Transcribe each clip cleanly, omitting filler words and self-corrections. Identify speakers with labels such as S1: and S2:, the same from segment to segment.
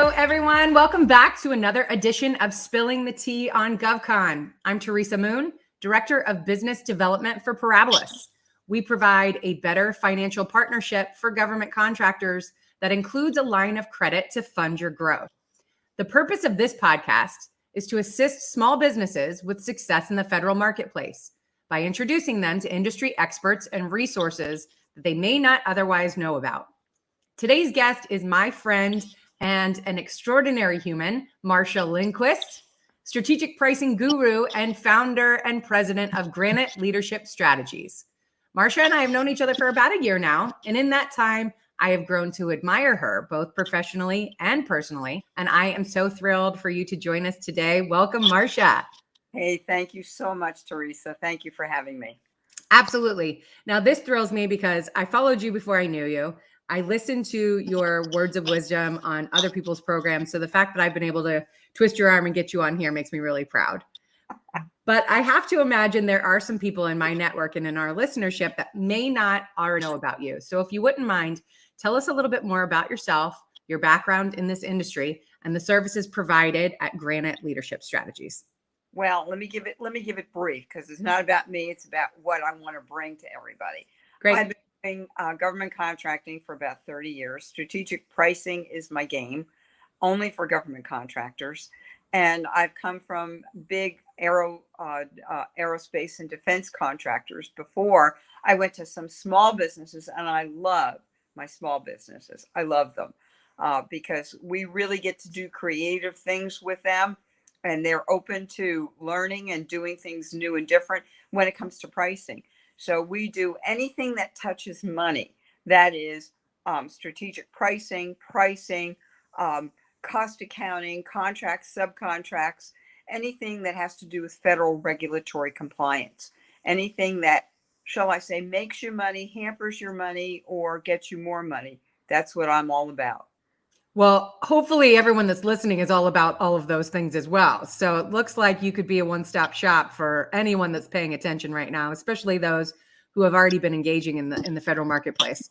S1: Hello, everyone. Welcome back to another edition of Spilling the Tea on GovCon. I'm Teresa Moon, Director of Business Development for Parabolis. We provide a better financial partnership for government contractors that includes a line of credit to fund your growth. The purpose of this podcast is to assist small businesses with success in the federal marketplace by introducing them to industry experts and resources that they may not otherwise know about. Today's guest is my friend and an extraordinary human, Marsha Lindquist, strategic pricing guru and founder and president of Granite Leadership Strategies. Marsha and I have known each other for about a year now, and in that time, I have grown to admire her both professionally and personally, and I am so thrilled for you to join us today. Welcome, Marsha.
S2: Hey, thank you so much, Teresa. Thank you for having me.
S1: Absolutely. Now, this thrills me because I followed you before I knew you. I listened to your words of wisdom on other people's programs. So the fact that I've been able to twist your arm and get you on here makes me really proud. But I have to imagine there are some people in my network and in our listenership that may not already know about you. So if you wouldn't mind, tell us a little bit more about yourself, your background in this industry, and the services provided at Granite Leadership Strategies.
S2: Well, let me give it brief because it's not about me. It's about what I want to bring to everybody.
S1: Great.
S2: I've been doing government contracting for about 30 years. Strategic pricing is my game, only for government contractors. And I've come from big aerospace and defense contractors before. I went to some small businesses, and I love my small businesses. I love them because we really get to do creative things with them. And they're open to learning and doing things new and different when it comes to pricing. So we do anything that touches money. That is strategic pricing, cost accounting, contracts, subcontracts, anything that has to do with federal regulatory compliance. Anything that, shall I say, makes you money, hampers your money, or gets you more money. That's what I'm all about.
S1: Well, hopefully everyone that's listening is all about all of those things as well. So it looks like you could be a one-stop shop for anyone that's paying attention right now, especially those who have already been engaging in the federal marketplace.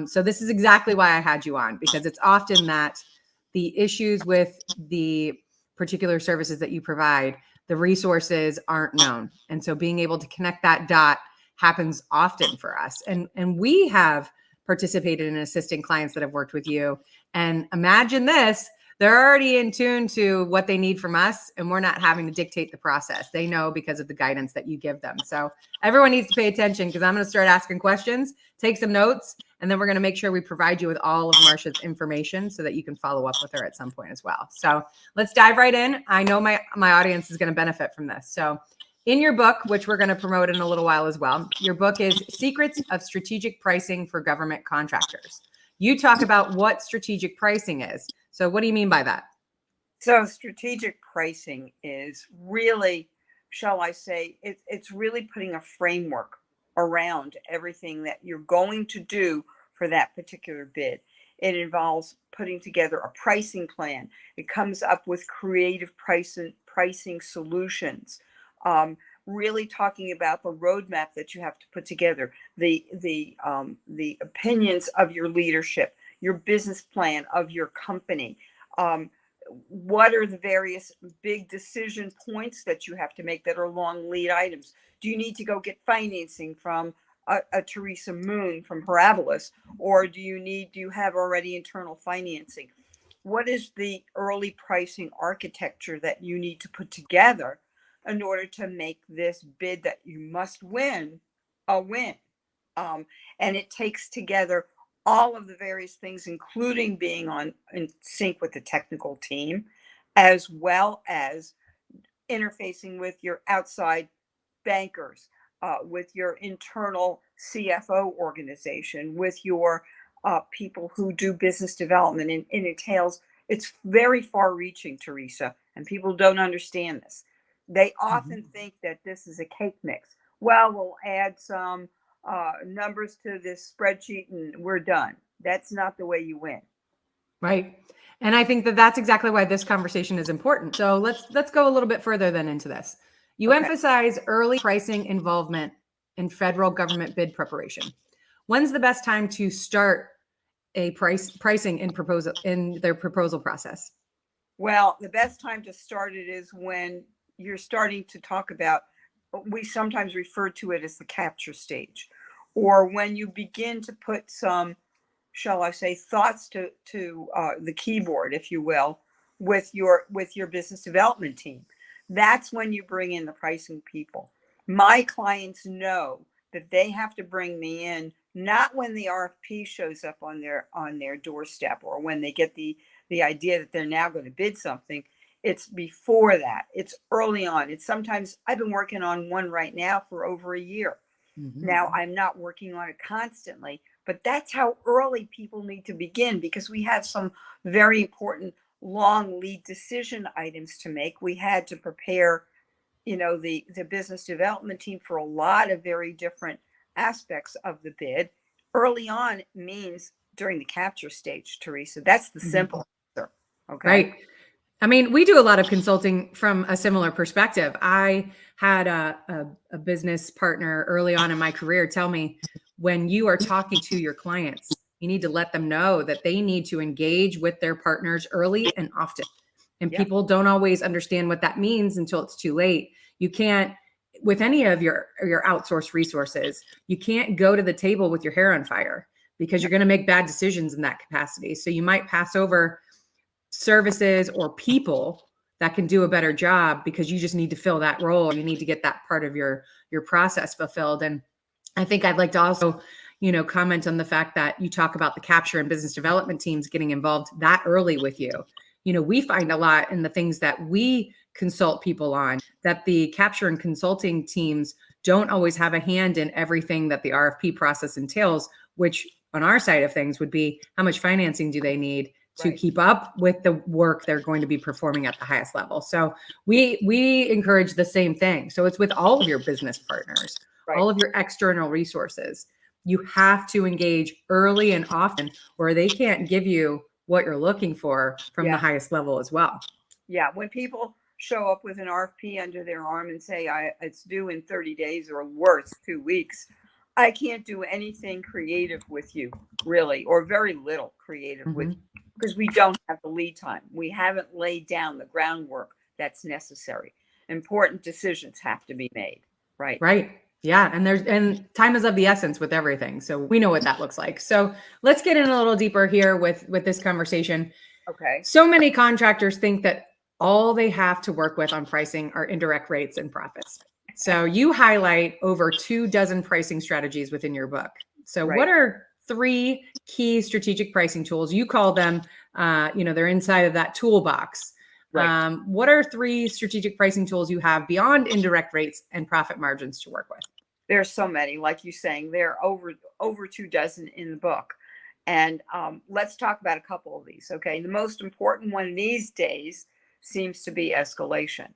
S1: So this is exactly why I had you on, because it's often that the issues with the particular services that you provide, the resources aren't known. And so being able to connect that dot happens often for us. And we have participated in assisting clients that have worked with you. And imagine this, they're already in tune to what they need from us, and we're not having to dictate the process. They know because of the guidance that you give them. So everyone needs to pay attention because I'm going to start asking questions, take some notes, and then we're going to make sure we provide you with all of Marsha's information so that you can follow up with her at some point as well. So let's dive right in. I know my audience is going to benefit from this. So in your book, which we're going to promote in a little while as well, your book is Secrets of Strategic Pricing for Government Contractors. You talk about what strategic pricing is. So what do you mean by that?
S2: So strategic pricing is really, shall I say, it's really putting a framework around everything that you're going to do for that particular bid. It involves putting together a pricing plan. It comes up with creative pricing solutions. Really talking about the roadmap that you have to put together, the opinions of your leadership, your business plan of your company. What are the various big decision points that you have to make that are long lead items? Do you need to go get financing from a Teresa Moon from Parabolis, or do you have already internal financing? What is the early pricing architecture that you need to put together in order to make this bid that you must win a win? And it takes together all of the various things, including being in sync with the technical team, as well as interfacing with your outside bankers, with your internal CFO organization, with your people who do business development. And it entails, it's very far reaching, Teresa, and people don't understand this. They often think that this is a cake mix. Well, we'll add some numbers to this spreadsheet and we're done. That's not the way you win.
S1: Right. And I think that that's exactly why this conversation is important. So let's go a little bit further then into this. You emphasize early pricing involvement in federal government bid preparation. When's the best time to start a pricing in their proposal process?
S2: Well, the best time to start it is when you're starting to talk about, we sometimes refer to it as the capture stage, or when you begin to put some, shall I say, thoughts to the keyboard, if you will, with your business development team. That's when you bring in the pricing people. My clients know that they have to bring me in not when the RFP shows up on their doorstep, or when they get the idea that they're now going to bid something. It's before that. It's early on. It's sometimes, I've been working on one right now for over a year.
S1: Mm-hmm.
S2: Now, I'm not working on it constantly, but that's how early people need to begin, because we have some very important long lead decision items to make. We had to prepare, the business development team for a lot of very different aspects of the bid. Early on means during the capture stage, Teresa. That's the simple answer. Okay.
S1: Right. I mean, we do a lot of consulting from a similar perspective. I had a business partner early on in my career tell me, when you are talking to your clients, you need to let them know that they need to engage with their partners early and often. And
S2: Yep.
S1: people don't always understand what that means until it's too late. You can't, with any of your outsourced resources, you can't go to the table with your hair on fire, because you're going to make bad decisions in that capacity. So you might pass over services or people that can do a better job because you just need to fill that role. You need to get that part of your process fulfilled. And I think I'd like to also, comment on the fact that you talk about the capture and business development teams getting involved that early with you. We find a lot in the things that we consult people on that the capture and consulting teams don't always have a hand in everything that the RFP process entails, which on our side of things would be, how much financing do they need to keep up with the work they're going to be performing at the highest level. So we encourage the same thing. So it's with all of your business partners, all of your external resources. You have to engage early and often, or they can't give you what you're looking for from the highest level as well.
S2: Yeah. When people show up with an RFP under their arm and say, it's due in 30 days or worse, 2 weeks, I can't do anything creative with you, really, or very little creative with you, because we don't have the lead time. We haven't laid down the groundwork that's necessary. Important decisions have to be made. Right.
S1: Right. Yeah. And time is of the essence with everything. So we know what that looks like. So let's get in a little deeper here with this conversation.
S2: Okay.
S1: So many contractors think that all they have to work with on pricing are indirect rates and profits. So you highlight over 24 pricing strategies within your book. So what are 3 key strategic pricing tools? You call them, they're inside of that toolbox. What are 3 strategic pricing tools you have beyond indirect rates and profit margins to work with?
S2: There's so many, like you're saying, there are over 24 in the book. And let's talk about a couple of these. Okay. The most important one these days seems to be escalation.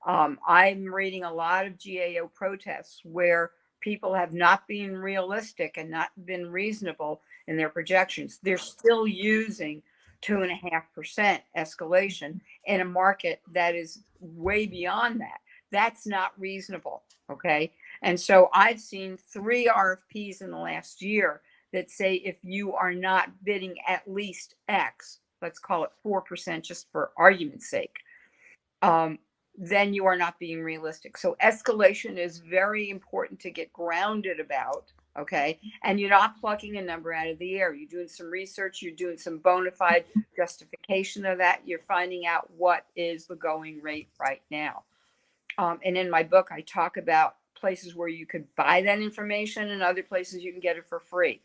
S2: I'm reading a lot of GAO protests where people have not been realistic and not been reasonable in their projections. They're still using 2.5% escalation in a market that is way beyond that. That's not reasonable. Okay. And so I've seen 3 RFPs in the last year that say, if you are not bidding at least X, let's call it 4% just for argument's sake, then you are not being realistic. So escalation is very important to get grounded about. Okay. And you're not plucking a number out of the air. You're doing some research. You're doing some bona fide justification of that. You're finding out what is the going rate right now. And in my book, I talk about places where you could buy that information and other places you can get it for free.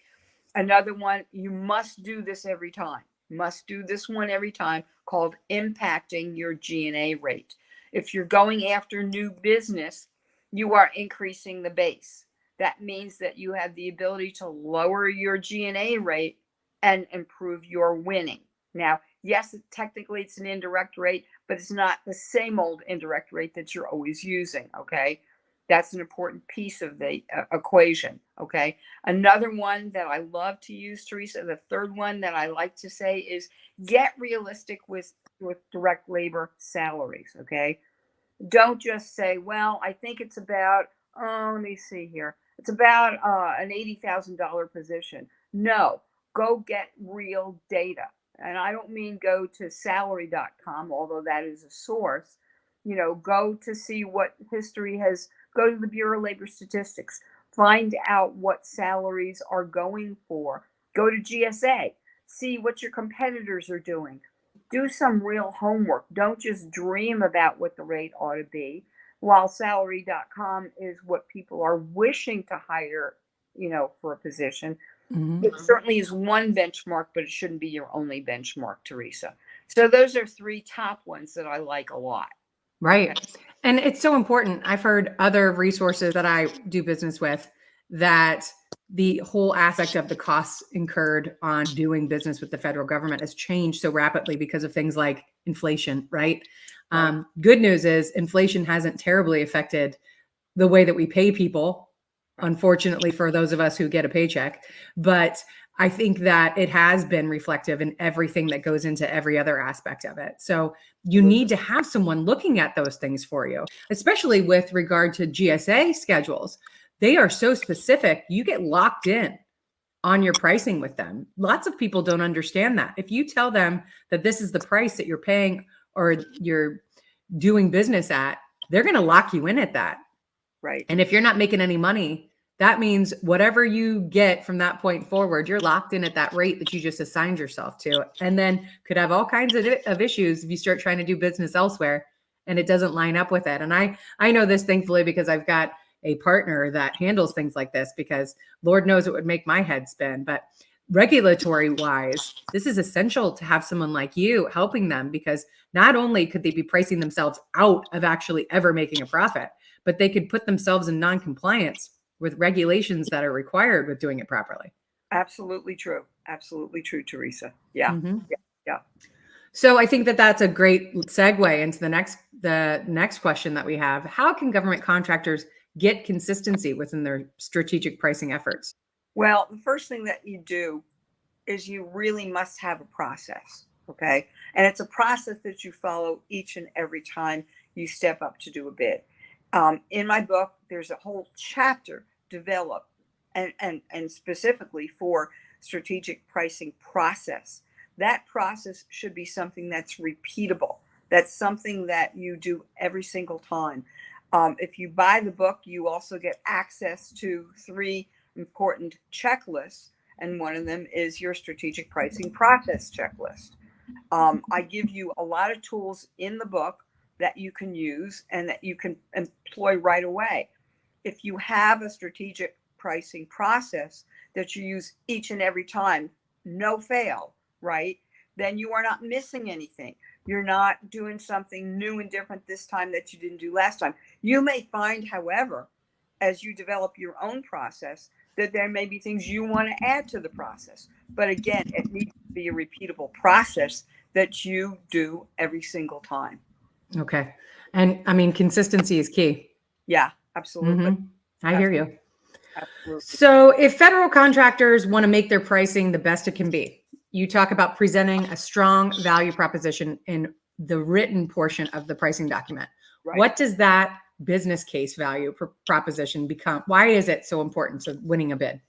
S2: Another one, you must do this every time. Must do this one every time, called impacting your G&A rate. If you're going after new business, you are increasing the base. That means that you have the ability to lower your G&A rate and improve your winning. Now, yes, technically it's an indirect rate, but it's not the same old indirect rate that you're always using. Okay. That's an important piece of the equation. Okay. Another one that I love to use, Teresa, the third one that I like to say is get realistic with direct labor salaries. Okay. Don't just say, well, I think it's about, let me see here. It's about an $80,000 position. No, go get real data. And I don't mean go to salary.com, although that is a source. Go to see what history has, go to the Bureau of Labor Statistics, find out what salaries are going for. Go to GSA, see what your competitors are doing. Do some real homework. Don't just dream about what the rate ought to be. While salary.com is what people are wishing to hire, for a position, it certainly is one benchmark, but it shouldn't be your only benchmark, Teresa. So those are three top ones that I like a lot.
S1: Right.
S2: Okay.
S1: And it's so important. I've heard other resources that I do business with that the whole aspect of the costs incurred on doing business with the federal government has changed so rapidly because of things like inflation, right?
S2: Right.
S1: Good news is inflation hasn't terribly affected the way that we pay people, unfortunately, for those of us who get a paycheck. But I think that it has been reflective in everything that goes into every other aspect of it. So you need to have someone looking at those things for you, especially with regard to GSA schedules. They are so specific, you get locked in on your pricing with them. Lots of people don't understand that. If you tell them that this is the price that you're paying or you're doing business at, they're going to lock you in at that.
S2: Right.
S1: And if you're not making any money, that means whatever you get from that point forward, you're locked in at that rate that you just assigned yourself to, and then could have all kinds of issues if you start trying to do business elsewhere and it doesn't line up with it. And I know this thankfully because I've got a partner that handles things like this, because Lord knows it would make my head spin. But regulatory wise, this is essential to have someone like you helping them, because not only could they be pricing themselves out of actually ever making a profit, but they could put themselves in non-compliance with regulations that are required with doing it properly.
S2: Absolutely true. Absolutely true, Teresa. Yeah.
S1: Mm-hmm.
S2: Yeah.
S1: So I think that that's a great segue into the next question that we have. How can government contractors get consistency within their strategic pricing efforts?
S2: Well, the first thing that you do is you really must have a process. Okay. And it's a process that you follow each and every time you step up to do a bid. In my book, there's a whole chapter developed and specifically for strategic pricing process. That process should be something that's repeatable. That's something that you do every single time. If you buy the book, you also get access to 3 important checklists, and one of them is your strategic pricing process checklist. I give you a lot of tools in the book that you can use and that you can employ right away. If you have a strategic pricing process that you use each and every time, no fail, right? Then you are not missing anything. You're not doing something new and different this time that you didn't do last time. You may find, however, as you develop your own process, that there may be things you want to add to the process. But again, it needs to be a repeatable process that you do every single time.
S1: Okay. And I mean, consistency is key.
S2: Yeah, absolutely.
S1: Mm-hmm. I hear you.
S2: Absolutely.
S1: So if federal contractors want to make their pricing the best it can be, you talk about presenting a strong value proposition in the written portion of the pricing document.
S2: Right.
S1: What does that business case value proposition become? Why is it so important to winning a bid?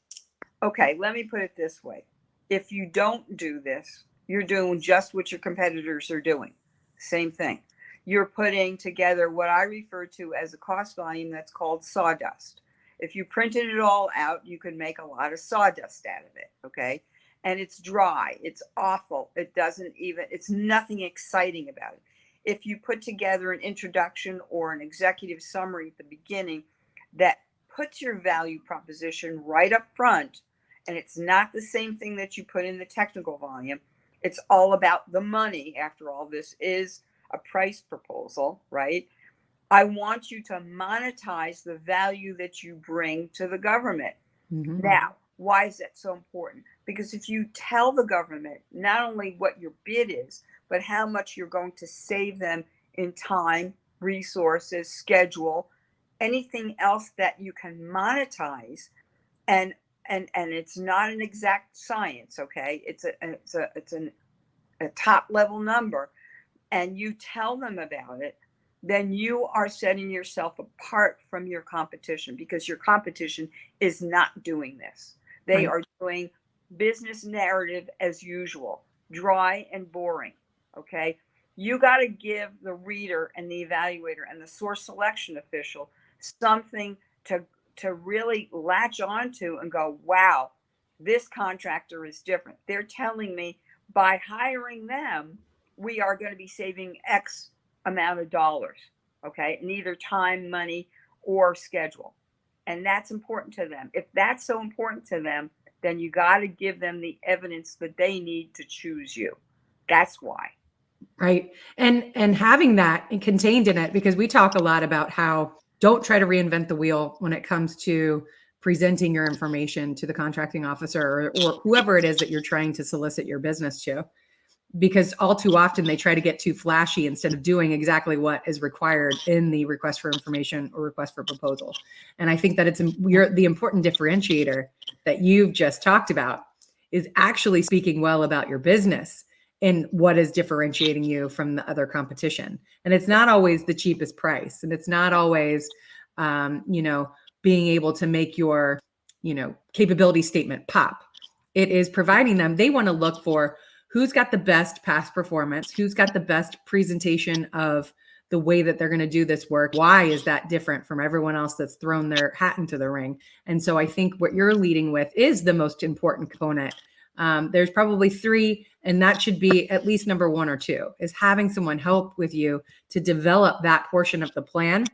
S2: Okay, let me put it this way. If you don't do this, you're doing just what your competitors are doing. Same thing. You're putting together what I refer to as a cost volume that's called sawdust. If you printed it all out, you can make a lot of sawdust out of it, okay? And it's dry, it's awful. It's nothing exciting about it. If you put together an introduction or an executive summary at the beginning that puts your value proposition right up front, and it's not the same thing that you put in the technical volume. It's all about the money. After all, this is a price proposal, right? I want you to monetize the value that you bring to the government.
S1: Mm-hmm.
S2: Now, why is that so important? Because if you tell the government not only what your bid is, but how much you're going to save them in time, resources, schedule, anything else that you can monetize, and it's not an exact science, okay? It's a top level number, and you tell them about it, then you are setting yourself apart from your competition, because your competition is not doing this. They
S1: Right.
S2: are doing business narrative as usual, dry and boring. Okay. You got to give the reader and the evaluator and the source selection official something to really latch onto and go, wow, this contractor is different. They're telling me by hiring them, we are going to be saving X amount of dollars, okay, in either time, money, or schedule. And that's important to them. If that's so important to them, then you got to give them the evidence that they need to choose you. That's why.
S1: Right. And having that contained in it, because we talk a lot about how don't try to reinvent the wheel when it comes to presenting your information to the contracting officer or whoever it is that you're trying to solicit your business to, because all too often they try to get too flashy instead of doing exactly what is required in the request for information or request for proposal. And I think that the important differentiator that you've just talked about is actually speaking well about your business and what is differentiating you from the other competition. And it's not always the cheapest price, and it's not always, being able to make your, capability statement pop. It is providing them, they want to look for who's got the best past performance, who's got the best presentation of the way that they're going to do this work. Why is that different from everyone else that's thrown their hat into the ring? And so I think what you're leading with is the most important component. There's probably three, and that should be at least number one or two, is having someone help with you to develop that portion of the plan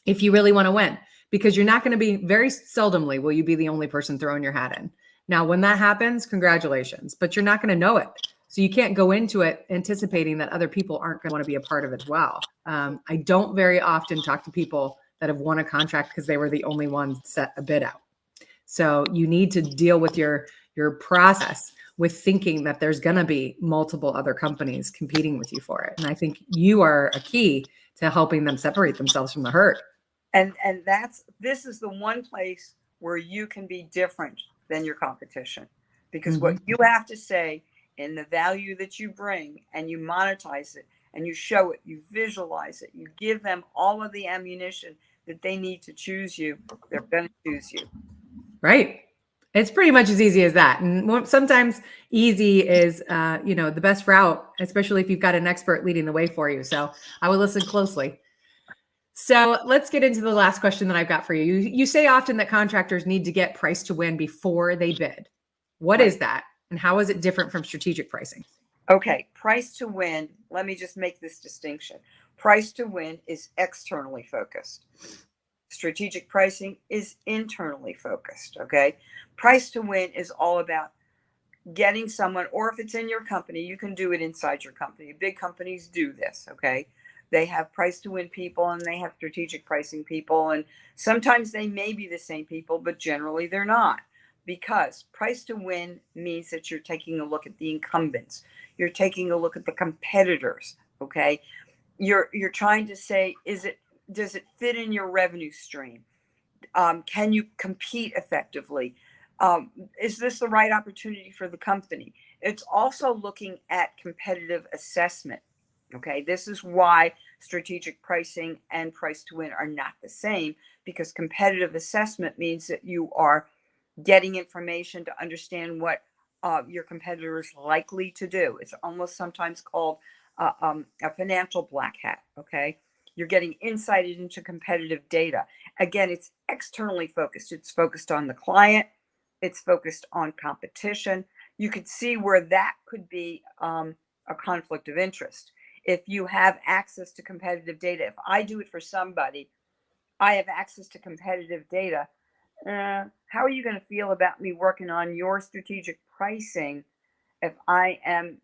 S1: if you really want to win, because you're not going to be, very seldomly will you be the only person throwing your hat in. Now, when that happens, congratulations, but you're not going to know it. So you can't go into it anticipating that other people aren't going to want to be a part of it as well. I don't very often talk to people that have won a contract because they were the only ones that set a bid out. So you need to deal with your process with thinking that there's going to be multiple other companies competing with you for it. And I think you are a key to helping them separate themselves from the herd.
S2: And this is the one place where you can be different than your competition, because what you have to say in the value that you bring, and you monetize it and you show it, you visualize it, you give them all of the ammunition that they need to choose you, they're going to choose you.
S1: Right. It's pretty much as easy as that. And sometimes easy is, the best route, especially if you've got an expert leading the way for you. So I would listen closely. So let's get into the last question that I've got for you. You say often that contractors need to get price to win before they bid. What is that? And how is it different from strategic pricing?
S2: Okay, price to win. Let me just make this distinction. Price to win is externally focused. Strategic pricing is internally focused. Okay, price to win is all about getting someone, or if it's in your company, you can do it inside your company. Big companies do this. Okay, they have price to win people and they have strategic pricing people, and sometimes they may be the same people, but generally they're not, because price to win means that you're taking a look at the incumbents, you're taking a look at the competitors. Okay, you're trying to say, does it fit in your revenue stream? Can you compete effectively? Is this the right opportunity for the company? It's also looking at competitive assessment. Okay, this is why strategic pricing and price to win are not the same, because competitive assessment means that you are getting information to understand what your competitor is likely to do. It's almost sometimes called a financial black hat. Okay, you're getting insight into competitive data. Again, it's externally focused. It's focused on the client. It's focused on competition. You could see where that could be a conflict of interest. If you have access to competitive data, if I do it for somebody, I have access to competitive data. How are you going to feel about me working on your strategic pricing if I am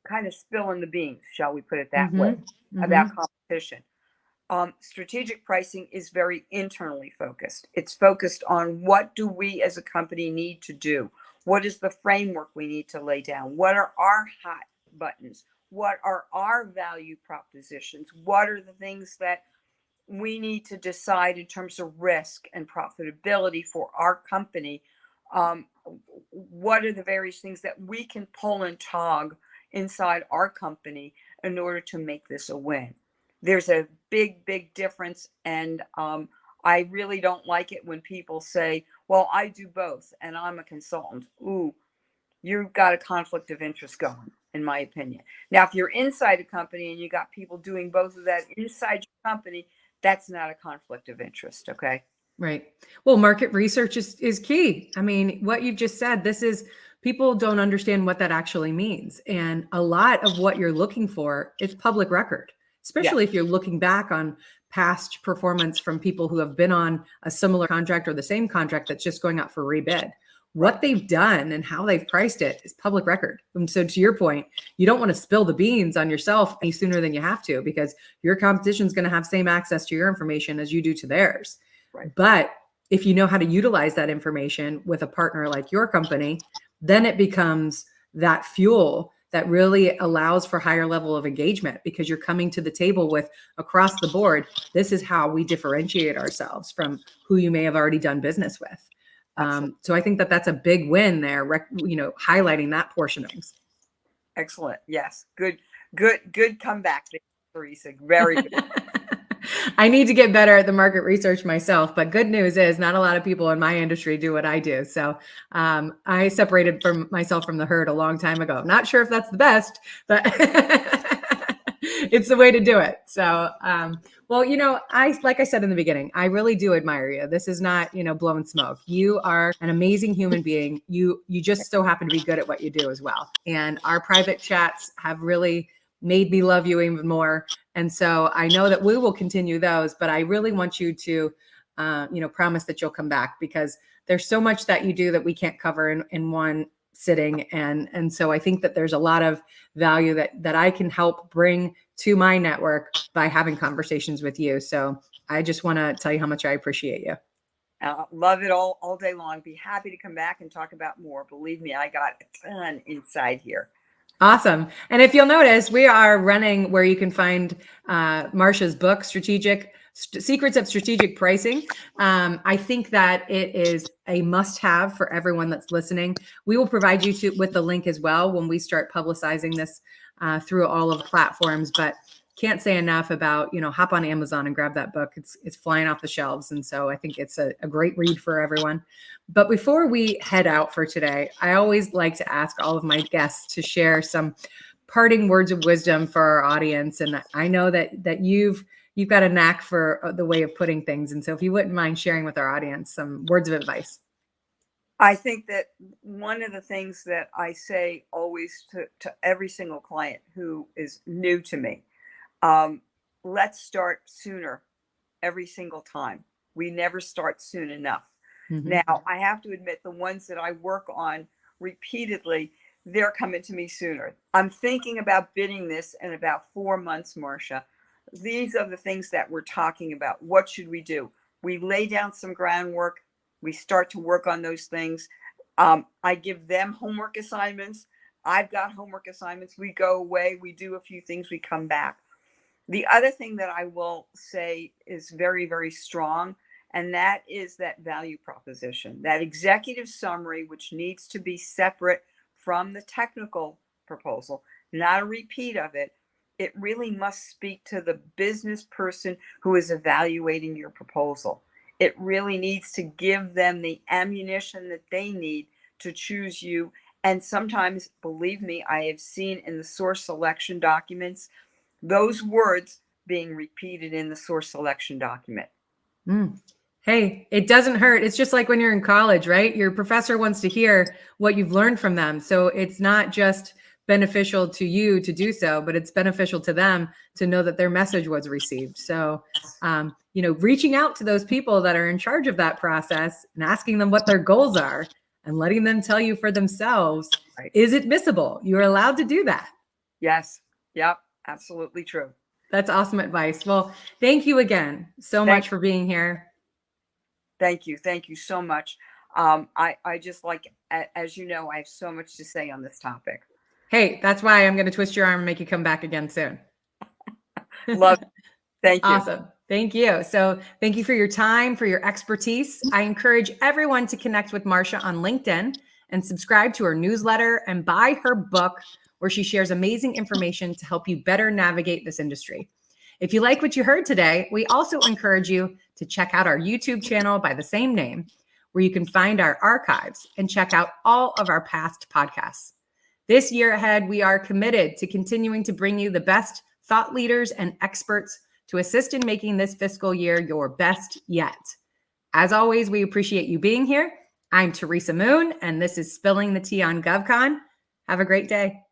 S2: kind of spilling the beans, shall we put it that way, about competition? Strategic pricing is very internally focused. It's focused on what do we as a company need to do? What is the framework we need to lay down? What are our hot buttons? What are our value propositions? What are the things that we need to decide in terms of risk and profitability for our company? What are the various things that we can pull and tog inside our company in order to make this a win? There's a big difference, and I really don't like it when people say, well, I do both and I'm a consultant. Ooh, you've got a conflict of interest going, in my opinion. Now, if you're inside a company and you got people doing both of that inside your company, that's not a conflict of interest. Okay.
S1: Right. Well, market research is key. I mean, what you've just said, this is people don't understand what that actually means. And a lot of what you're looking for is public record,
S2: Yeah.
S1: especially if you're looking back on past performance from people who have been on a similar contract or the same contract that's just going out for rebid. What they've done and how they've priced it is public record. And so to your point, you don't want to spill the beans on yourself any sooner than you have to, because your competition is going to have same access to your information as you do to theirs.
S2: Right.
S1: But if you know how to utilize that information with a partner like your company, then it becomes that fuel that really allows for higher level of engagement, because you're coming to the table with across the board. This is how we differentiate ourselves from who you may have already done business with. So I think that that's a big win there, highlighting that portion of things.
S2: Excellent. Yes. Good comeback, Teresa. Very good.
S1: I need to get better at the market research myself, but good news is not a lot of people in my industry do what I do. So I separated myself from the herd a long time ago. I'm not sure if that's the best, but it's the way to do it. So, well, like I said in the beginning, I really do admire you. This is not, blowing smoke. You are an amazing human being. You just so happen to be good at what you do as well. And our private chats have really made me love you even more. And so I know that we will continue those, but I really want you to, promise that you'll come back, because there's so much that you do that we can't cover in one sitting. And so I think that there's a lot of value that I can help bring to my network by having conversations with you. So I just want to tell you how much I appreciate you.
S2: Love it all day long. Be happy to come back and talk about more. Believe me, I got a ton inside here.
S1: Awesome. And if you'll notice, we are running where you can find Marsha's book, Secrets of Strategic Pricing. I think that it is a must-have for everyone that's listening. We will provide you with the link as well when we start publicizing this through all of the platforms. But can't say enough about, hop on Amazon and grab that book. It's flying off the shelves. And so I think it's a great read for everyone. But before we head out for today, I always like to ask all of my guests to share some parting words of wisdom for our audience. And I know that you've got a knack for the way of putting things. And so if you wouldn't mind sharing with our audience some words of advice.
S2: I think that one of the things that I say always to every single client who is new to me, let's start sooner every single time. We never start soon enough. Mm-hmm. Now, I have to admit, the ones that I work on repeatedly, they're coming to me sooner. I'm thinking about bidding this in about 4 months, Marsha. These are the things that we're talking about. What should we do? We lay down some groundwork. We start to work on those things. I give them homework assignments. I've got homework assignments. We go away. We do a few things. We come back. The other thing that I will say is very, very strong, and that is that value proposition, that executive summary, which needs to be separate from the technical proposal, not a repeat of it. It really must speak to the business person who is evaluating your proposal. It really needs to give them the ammunition that they need to choose you. And sometimes, believe me, I have seen in the source selection documents, those words being repeated in the source selection document.
S1: Hey, it doesn't hurt. It's just like when you're in college, right? Your professor wants to hear what you've learned from them. So it's not just beneficial to you to do so, but it's beneficial to them to know that their message was received. So, reaching out to those people that are in charge of that process and asking them what their goals are and letting them tell you for themselves, right, is admissible. You're allowed to do that.
S2: Yes. Yep. Absolutely true.
S1: That's awesome advice. Well, thank you again so much for being here.
S2: Thank you. Thank you so much. I just as you know, I have so much to say on this topic.
S1: Hey, that's why I'm going to twist your arm and make you come back again soon.
S2: Love it. Thank you.
S1: Awesome. Thank you. So thank you for your time, for your expertise. I encourage everyone to connect with Marsha on LinkedIn and subscribe to her newsletter and buy her book, where she shares amazing information to help you better navigate this industry. If you like what you heard today, we also encourage you to check out our YouTube channel by the same name, where you can find our archives and check out all of our past podcasts. This year ahead, we are committed to continuing to bring you the best thought leaders and experts to assist in making this fiscal year your best yet. As always, we appreciate you being here. I'm Teresa Moon, and this is Spilling the Tea on GovCon. Have a great day.